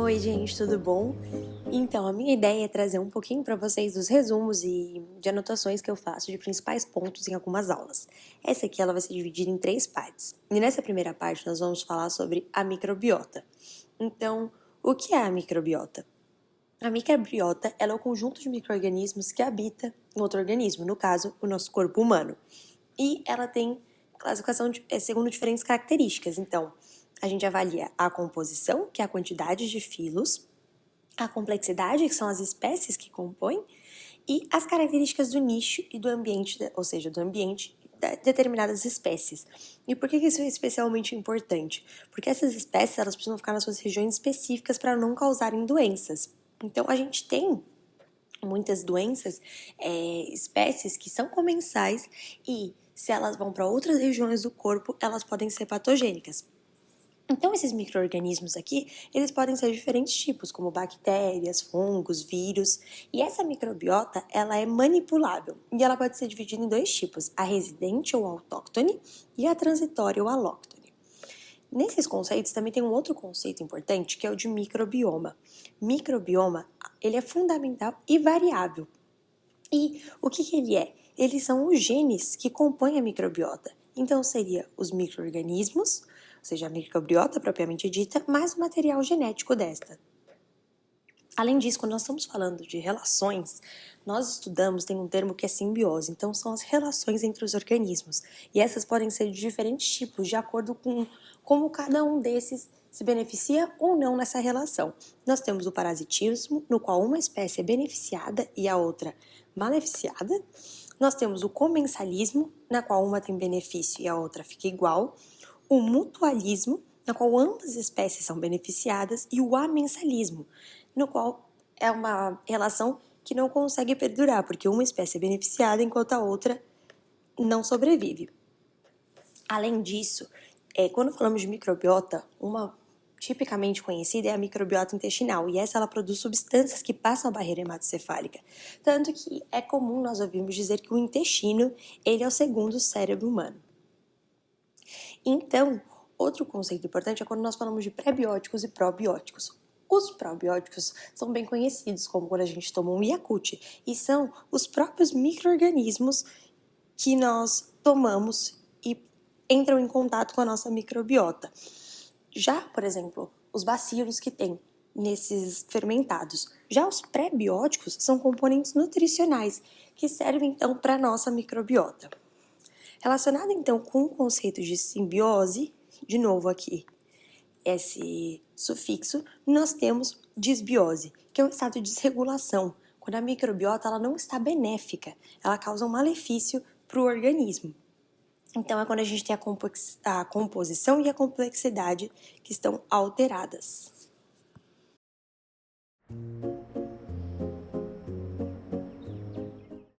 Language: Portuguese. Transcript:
Oi, gente, tudo bom? Então, a minha ideia é trazer um pouquinho para vocês dos resumos e de anotações que eu faço de principais pontos em algumas aulas. Essa aqui ela vai ser dividida em 3 partes. E nessa primeira parte nós vamos falar sobre a microbiota. Então, o que é a microbiota? A microbiota ela é o conjunto de micro-organismos que habita um outro organismo, no caso, o nosso corpo humano. E ela tem classificação segundo diferentes características. Então, a gente avalia a composição, que é a quantidade de filos, a complexidade, que são as espécies que compõem, e as características do nicho e do ambiente, ou seja, do ambiente de determinadas espécies. E por que isso é especialmente importante? Porque essas espécies elas precisam ficar nas suas regiões específicas para não causarem doenças. Então, a gente tem muitas doenças, espécies que são comensais e se elas vão para outras regiões do corpo, elas podem ser patogênicas. Então, esses micro-organismos aqui, eles podem ser de diferentes tipos, como bactérias, fungos, vírus. E essa microbiota, ela é manipulável. E ela pode ser dividida em 2 tipos, a residente ou autóctone e a transitória ou alóctone. Nesses conceitos, também tem um outro conceito importante, que é o de microbioma. Microbioma, ele é fundamental e variável. E o que ele é? Eles são os genes que compõem a microbiota. Então, seria os micro-organismos, ou seja, a microbiota propriamente dita, mais o material genético desta. Além disso, quando nós estamos falando de relações, nós estudamos, tem um termo que é simbiose, então são as relações entre os organismos. E essas podem ser de diferentes tipos, de acordo com como cada um desses se beneficia ou não nessa relação. Nós temos o parasitismo, no qual uma espécie é beneficiada e a outra maleficiada. Nós temos o comensalismo, na qual uma tem benefício e a outra fica igual. O mutualismo, na qual ambas espécies são beneficiadas, e o amensalismo, no qual é uma relação que não consegue perdurar, porque uma espécie é beneficiada enquanto a outra não sobrevive. Além disso, quando falamos de microbiota, uma tipicamente conhecida é a microbiota intestinal, e essa ela produz substâncias que passam a barreira hematocefálica. Tanto que é comum nós ouvirmos dizer que o intestino ele é o segundo cérebro humano. Então, outro conceito importante é quando nós falamos de prebióticos e probióticos. Os probióticos são bem conhecidos, como quando a gente toma um Yakult, e são os próprios micro-organismos que nós tomamos e entram em contato com a nossa microbiota. Já, por exemplo, os bacilos que tem nesses fermentados. Já os pré-bióticos são componentes nutricionais que servem então para a nossa microbiota. Relacionado então com o conceito de simbiose, de novo aqui, esse sufixo, nós temos disbiose, que é um estado de desregulação, quando a microbiota ela não está benéfica, ela causa um malefício para o organismo. Então é quando a gente tem a composição e a complexidade que estão alteradas.